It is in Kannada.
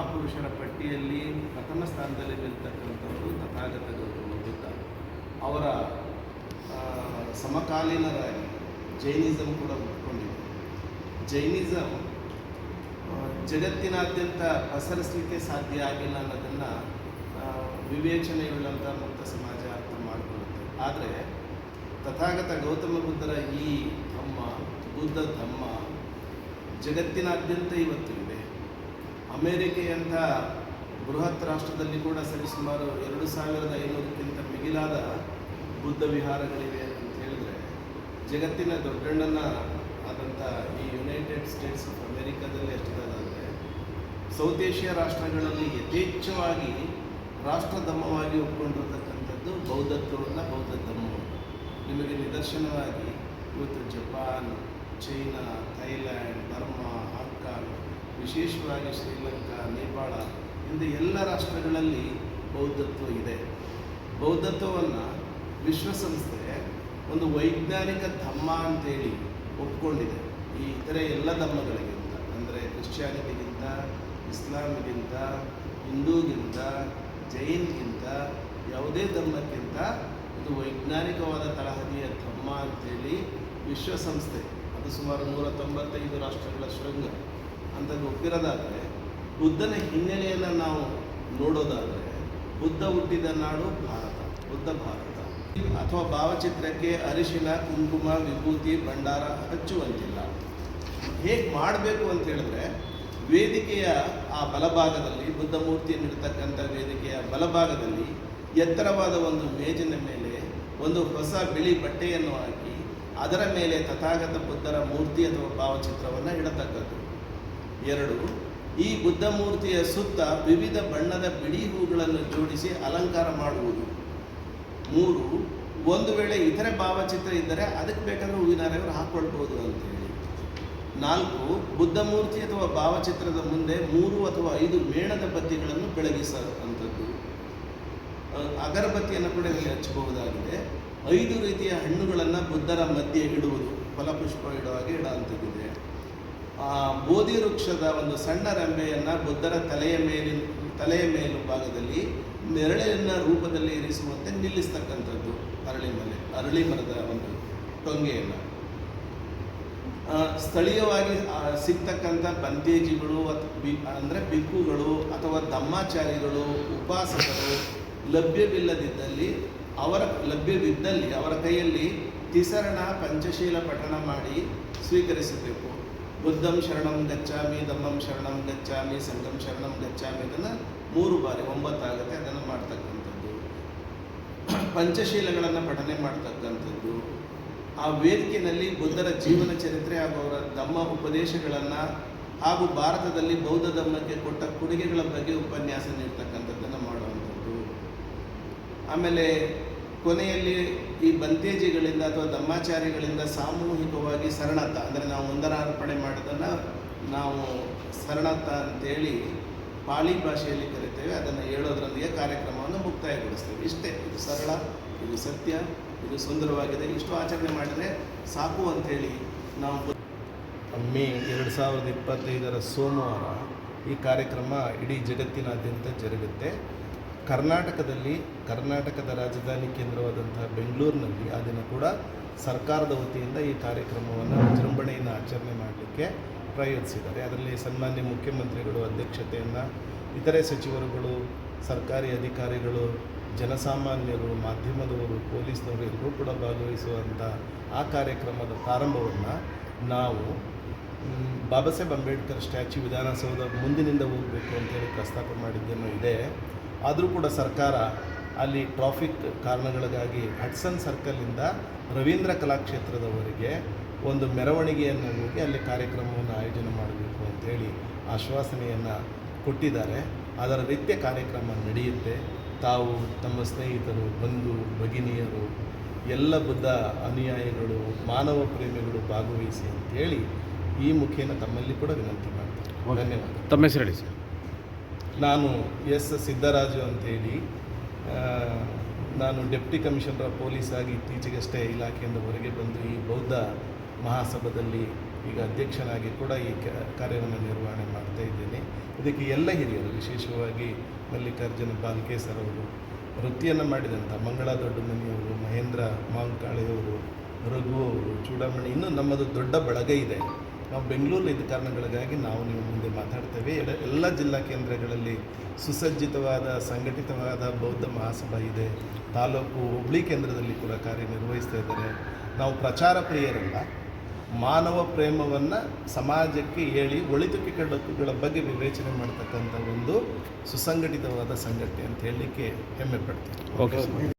ಮಹಾಪುರುಷರ ಪಟ್ಟಿಯಲ್ಲಿ ಪ್ರಥಮ ಸ್ಥಾನದಲ್ಲಿ ನಿಲ್ತಕ್ಕಂಥವರು ತಥಾಗತ ಗೌತಮ ಬುದ್ಧ. ಅವರ ಸಮಕಾಲೀನರಾಗಿ ಜೈನಿಸಮ್ ಕೂಡ ಹುಟ್ಕೊಂಡಿದೆ. ಜೈನಿಸಮ್ ಜಗತ್ತಿನಾದ್ಯಂತ ಪಸರಿಸಲಿಕ್ಕೆ ಸಾಧ್ಯ ಆಗಿಲ್ಲ ಅನ್ನೋದನ್ನು ವಿವೇಚನೆಯುಳ್ಳಂಥ ಮುಕ್ತ ಸಮಾಜ ಅರ್ಥ ಮಾಡಿಕೊಳ್ಳುತ್ತೆ. ಆದರೆ ತಥಾಗತ ಗೌತಮ ಬುದ್ಧರ ಈ ಧಮ್ಮ, ಬುದ್ಧ ಧಮ್ಮ ಜಗತ್ತಿನಾದ್ಯಂತ ಇವತ್ತು ಇದೆ. ಅಮೇರಿಕೆಯಂಥ ಬೃಹತ್ ರಾಷ್ಟ್ರದಲ್ಲಿ ಕೂಡ ಸರಿಸುಮಾರು 2500ಕ್ಕಿಂತ ಮಿಗಿಲಾದ ಬುದ್ಧ ವಿಹಾರಗಳಿವೆ ಅಂತ ಹೇಳಿದರೆ, ಜಗತ್ತಿನ ದೊಡ್ಡಣ್ಣನ ಆದಂಥ ಈ ಯುನೈಟೆಡ್ ಸ್ಟೇಟ್ಸ್ ಆಫ್ ಅಮೇರಿಕಾದಲ್ಲಿ ಎಷ್ಟಿರೋದಾದರೆ, ಸೌತ್ ಏಷ್ಯಾ ರಾಷ್ಟ್ರಗಳಲ್ಲಿ ಯಥೇಚ್ಛವಾಗಿ ರಾಷ್ಟ್ರಧಮ್ಮವಾಗಿ ಒಪ್ಕೊಂಡಿರತಕ್ಕಂಥದ್ದು ಬೌದ್ಧತ್ವವನ್ನು, ಬೌದ್ಧ ಧಮ್ಮವನ್ನು. ನಿಮಗೆ ನಿದರ್ಶನವಾಗಿ ಇವತ್ತು Japan, China, Thailand, Burma, Hong Kong, ವಿಶೇಷವಾಗಿ ಶ್ರೀಲಂಕಾ, ನೇಪಾಳ ಇಂಥ ಎಲ್ಲ ರಾಷ್ಟ್ರಗಳಲ್ಲಿ ಬೌದ್ಧತ್ವ ಇದೆ. ಬೌದ್ಧತ್ವವನ್ನು ವಿಶ್ವಸಂಸ್ಥೆ ಒಂದು ವೈಜ್ಞಾನಿಕ ಧಮ್ಮ ಅಂತೇಳಿ ಒಪ್ಕೊಂಡಿದೆ. ಈ ಇತರೆ ಎಲ್ಲ ಧಮ್ಮಗಳಿಗಿಂತ, ಅಂದರೆ ಕ್ರಿಶ್ಚಿಯಾನಿಟಿಗಿಂತ, ಇಸ್ಲಾಮಿಗಿಂತ, ಹಿಂದೂಗಿಂತ, ಜೈನ್ಗಿಂತ, ಯಾವುದೇ ಧರ್ಮಕ್ಕಿಂತ ಇದು ವೈಜ್ಞಾನಿಕವಾದ ತಳಹದಿಯ ಧಮ್ಮ ಅಂತೇಳಿ ವಿಶ್ವಸಂಸ್ಥೆ, ಅದು ಸುಮಾರು 195 ರಾಷ್ಟ್ರಗಳ ಶೃಂಗ ಅಂಥದ್ದು ಒಪ್ಪಿರೋದಾದರೆ, ಬುದ್ಧನ ಹಿನ್ನೆಲೆಯನ್ನು ನಾವು ನೋಡೋದಾದರೆ, ಬುದ್ಧ ಹುಟ್ಟಿದ ನಾಡು ಭಾರತ, ಬುದ್ಧ ಭಾರತ. ಅಥವಾ ಭಾವಚಿತ್ರಕ್ಕೆ ಅರಿಶಿನ, ಕುಂಕುಮ, ವಿಭೂತಿ, ಭಂಡಾರ ಹಚ್ಚುವಂತಿಲ್ಲ. ಹೇಗೆ ಮಾಡಬೇಕು ಅಂತ ಹೇಳಿದ್ರೆ, ವೇದಿಕೆಯ ಆ ಬಲಭಾಗದಲ್ಲಿ, ಬುದ್ಧ ಮೂರ್ತಿಯನ್ನು ಇಡ್ತಕ್ಕಂಥ ವೇದಿಕೆಯ ಬಲಭಾಗದಲ್ಲಿ ಎತ್ತರವಾದ ಒಂದು ಮೇಜಿನ ಮೇಲೆ ಒಂದು ಹೊಸ ಬಿಳಿ ಬಟ್ಟೆಯನ್ನು ಹಾಕಿ ಅದರ ಮೇಲೆ ತಥಾಗತ ಬುದ್ಧರ ಮೂರ್ತಿ ಅಥವಾ ಭಾವಚಿತ್ರವನ್ನು ಇಡತಕ್ಕದ್ದು. 2, ಈ ಬುದ್ಧ ಮೂರ್ತಿಯ ಸುತ್ತ ವಿವಿಧ ಬಣ್ಣದ ಬಿಡಿ ಹೂಗಳನ್ನು ಜೋಡಿಸಿ ಅಲಂಕಾರ ಮಾಡುವುದು. 3, ಒಂದು ವೇಳೆ ಇತರೆ ಭಾವಚಿತ್ರ ಇದ್ದರೆ ಅದಕ್ಕೆ ಬೇಕಾದ್ರೆ ಹೂವಿನಾರವರು ಹಾಕ್ಕೊಳ್ಬೋದು ಅಂತೇಳಿ. 4, ಬುದ್ಧ ಮೂರ್ತಿ ಅಥವಾ ಭಾವಚಿತ್ರದ ಮುಂದೆ 3 ಅಥವಾ 5 ಮೇಣದ ಬತ್ತಿಗಳನ್ನು ಬೆಳಗಿಸುವಂಥದ್ದು. ಅಗರಬತ್ತಿಯನ್ನು ಕೂಡ ಇಲ್ಲಿ ಹಚ್ಚಬಹುದಾಗಿದೆ. 5 ರೀತಿಯ ಹಣ್ಣುಗಳನ್ನು ಬುದ್ಧರ ಮಧ್ಯೆ ಇಡುವುದು, ಫಲಪುಷ್ಪ ಇಡುವಾಗೆ ಇಡುವಂಥದ್ದಿದೆ. ಬೋಧಿ ವೃಕ್ಷದ ಒಂದು ಸಣ್ಣ ರೆಂಬೆಯನ್ನು ಬುದ್ಧರ ತಲೆಯ ಮೇಲು ಭಾಗದಲ್ಲಿ ನೆರಳಿನ ರೂಪದಲ್ಲಿ ಇರಿಸುವಂತೆ ನಿಲ್ಲಿಸ್ತಕ್ಕಂಥದ್ದು. ಅರಳಿ ಮರದ ಒಂದು ಟೊಂಗೆಯನ್ನು ಸ್ಥಳೀಯವಾಗಿ ಸಿಗ್ತಕ್ಕಂಥ ಬಂತೇಜಿಗಳು ಅಂದರೆ ಬಿಕ್ಕುಗಳು ಅಥವಾ ಧಮ್ಮಾಚಾರಿಗಳು, ಉಪಾಸಕರು ಲಭ್ಯವಿದ್ದಲ್ಲಿ ಅವರ ಕೈಯಲ್ಲಿ ತಿಸರಣ ಪಂಚಶೀಲ ಪಠಣ ಮಾಡಿ ಸ್ವೀಕರಿಸಬೇಕು. ಬುದ್ಧಂ ಶರಣಂ ಗಚ್ಚಾಮಿ, ಧಮ್ಮಂ ಶರಣಂ ಗಚ್ಚಾಮಿ, ಸಂಘಂ ಶರಣಂ ಗಚ್ಚಾಮಿ, ಅದನ್ನು 3 ಬಾರಿ 9 ಆಗುತ್ತೆ, ಅದನ್ನು ಮಾಡ್ತಕ್ಕಂಥದ್ದು. ಪಂಚಶೀಲಗಳನ್ನು ಪಠನೆ ಮಾಡ್ತಕ್ಕಂಥದ್ದು. ಆ ವೇದಿಕೆಯಲ್ಲಿ ಬುದ್ಧರ ಜೀವನ ಚರಿತ್ರೆ ಹಾಗೂ ಅವರ ಧಮ್ಮ ಉಪದೇಶಗಳನ್ನು ಹಾಗೂ ಭಾರತದಲ್ಲಿ ಬೌದ್ಧ ಧಮ್ಮಕ್ಕೆ ಕೊಟ್ಟ ಕೊಡುಗೆಗಳ ಬಗ್ಗೆ ಉಪನ್ಯಾಸ ನೀಡ್ತಕ್ಕಂಥದ್ದನ್ನು ಮಾಡುವಂಥದ್ದು. ಆಮೇಲೆ ಕೊನೆಯಲ್ಲಿ ಈ ಬಂತೇಜಿಗಳಿಂದ ಅಥವಾ ಧಮ್ಮಾಚಾರಿಗಳಿಂದ ಸಾಮೂಹಿಕವಾಗಿ ಶರಣತ್ತ, ಅಂದರೆ ನಾವು ಮುಂದರಾರ್ಪಣೆ ಮಾಡೋದನ್ನು ನಾವು ಶರಣತ್ತ ಅಂತೇಳಿ ಪಾಳಿ ಭಾಷೆಯಲ್ಲಿ ಕರಿತೇವೆ. ಅದನ್ನು ಹೇಳೋದ್ರೊಂದಿಗೆ ಕಾರ್ಯಕ್ರಮವನ್ನು ಮುಕ್ತಾಯಗೊಳಿಸ್ತೇವೆ. ಇಷ್ಟೇ, ಇದು ಸರಳ, ಇದು ಸತ್ಯ, ಇದು ಸುಂದರವಾಗಿದೆ. ಇಷ್ಟು ಆಚರಣೆ ಮಾಡಿದರೆ ಸಾಕು ಅಂಥೇಳಿ ನಾವು ಮೇ 2025 ಸೋಮವಾರ ಈ ಕಾರ್ಯಕ್ರಮ ಇಡೀ ಜಗತ್ತಿನಾದ್ಯಂತ ಜರುಗುತ್ತೆ. ಕರ್ನಾಟಕದ ರಾಜಧಾನಿ ಕೇಂದ್ರವಾದಂತಹ ಬೆಂಗಳೂರಿನಲ್ಲಿ ಆ ದಿನ ಕೂಡ ಸರ್ಕಾರದ ವತಿಯಿಂದ ಈ ಕಾರ್ಯಕ್ರಮವನ್ನು ವಿಜೃಂಭಣೆಯಿಂದ ಆಚರಣೆ ಮಾಡಲಿಕ್ಕೆ ಪ್ರಯೋಜಿಸಿದ್ದಾರೆ. ಅದರಲ್ಲಿ ಸನ್ಮಾನ್ಯ ಮುಖ್ಯಮಂತ್ರಿಗಳು ಅಧ್ಯಕ್ಷತೆಯನ್ನು, ಇತರೆ ಸಚಿವರುಗಳು, ಸರ್ಕಾರಿ ಅಧಿಕಾರಿಗಳು, ಜನಸಾಮಾನ್ಯರು, ಮಾಧ್ಯಮದವರು, ಪೊಲೀಸ್ನವರು ಎಲ್ಲರೂ ಕೂಡ ಭಾಗವಹಿಸುವಂಥ ಆ ಕಾರ್ಯಕ್ರಮದ ಪ್ರಾರಂಭವನ್ನು ನಾವು ಬಾಬಾ ಸಾಹೇಬ್ ಅಂಬೇಡ್ಕರ್ ಸ್ಟ್ಯಾಚ್ಯೂ ವಿಧಾನಸೌಧ ಮುಂದಿನಿಂದ ಹೋಗಬೇಕು ಅಂತೇಳಿ ಪ್ರಸ್ತಾಪ ಮಾಡಿದ್ದೇನೋ ಇದೆ. ಆದರೂ ಕೂಡ ಸರ್ಕಾರ ಅಲ್ಲಿ ಟ್ರಾಫಿಕ್ ಕಾರಣಗಳಿಗಾಗಿ ಹಡ್ಸನ್ ಸರ್ಕಲಿಂದ ರವೀಂದ್ರ ಕಲಾಕ್ಷೇತ್ರದವರೆಗೆ ಒಂದು ಮೆರವಣಿಗೆಯನ್ನು ಹೋಗಿ ಅಲ್ಲಿ ಕಾರ್ಯಕ್ರಮವನ್ನು ಆಯೋಜನೆ ಮಾಡಬೇಕು ಅಂತೇಳಿ ಆಶ್ವಾಸನೆಯನ್ನು ಕೊಟ್ಟಿದ್ದಾರೆ. ಅದರ ರೀತಿಯ ಕಾರ್ಯಕ್ರಮ ನಡೆಯುತ್ತೆ. ತಾವು ತಮ್ಮ ಸ್ನೇಹಿತರು, ಬಂಧು ಭಗಿನಿಯರು, ಎಲ್ಲ ಬುದ್ಧ ಅನುಯಾಯಿಗಳು, ಮಾನವ ಪ್ರೇಮಿಗಳು ಭಾಗವಹಿಸಿ ಅಂತೇಳಿ ಈ ಮುಖೇನ ತಮ್ಮಲ್ಲಿ ಕೂಡ ವಿನಂತಿ ಮಾಡ್ತೀನಿ. ಧನ್ಯವಾದ. ತಮ್ಮ ಹೆಸರು ಹೇಳಿ ಸರ್. ನಾನು ಸಿದ್ದರಾಜು ಅಂತೇಳಿ, ನಾನು ಡೆಪ್ಟಿ ಕಮಿಷನರ್ ಆಫ್ ಪೊಲೀಸ್ ಆಗಿ ಇತ್ತೀಚೆಗಷ್ಟೇ ಇಲಾಖೆಯಿಂದ ಹೊರಗೆ ಬಂದು ಈ ಬೌದ್ಧ ಮಹಾಸಭಾದಲ್ಲಿ ಈಗ ಅಧ್ಯಕ್ಷನಾಗಿ ಕೂಡ ಈ ಕಾರ್ಯವನ್ನು ನಿರ್ವಹಣೆ ಮಾಡ್ತಾ ಇದ್ದೇನೆ. ಇದಕ್ಕೆ ಎಲ್ಲ ಹಿರಿಯರು, ವಿಶೇಷವಾಗಿ ಮಲ್ಲಿಕಾರ್ಜುನ ಬಾಲ್ಕೆ ಸರ್ ಅವರು, ವೃತ್ತಿಯನ್ನು ಮಾಡಿದಂಥ ಮಂಗಳ ದೊಡ್ಡಮನಿಯವರು, ಮಹೇಂದ್ರ ಮಾಂಕಾಳೆಯವರು, ರಘು ಅವರು, ಚೂಡಾಮಣಿ, ಇನ್ನೂ ನಮ್ಮದು ದೊಡ್ಡ ಬಳಗ ಇದೆ. ನಾವು ಬೆಂಗಳೂರಲ್ಲಿ ಇದ್ದ ಕಾರಣಗಳಿಗಾಗಿ ನಾವು ನಿಮ್ಮ ಮುಂದೆ ಮಾತಾಡ್ತೇವೆ. ಎಲ್ಲ ಜಿಲ್ಲಾ ಕೇಂದ್ರಗಳಲ್ಲಿ ಸುಸಜ್ಜಿತವಾದ ಸಂಘಟಿತವಾದ ಬೌದ್ಧ ಮಹಾಸಭಾ ಇದೆ. ತಾಲೂಕು ಹುಬ್ಳಿ ಕೇಂದ್ರದಲ್ಲಿ ಕೂಡ ಕಾರ್ಯನಿರ್ವಹಿಸ್ತಾ ಇದ್ದಾರೆ. ನಾವು ಪ್ರಚಾರ ಪ್ರಿಯರಲ್ಲ, ಮಾನವ ಪ್ರೇಮವನ್ನು ಸಮಾಜಕ್ಕೆ ಹೇಳಿ ಒಳಿತು ಕೆಡುಕುಗಳ ಬಗ್ಗೆ ವಿವೇಚನೆ ಮಾಡ್ತಕ್ಕಂಥ ಒಂದು ಸುಸಂಘಟಿತವಾದ ಸಂಘಟನೆ ಅಂತ ಹೇಳಲಿಕ್ಕೆ ಹೆಮ್ಮೆ ಪಡ್ತೀನಿ. ಓಕೆ.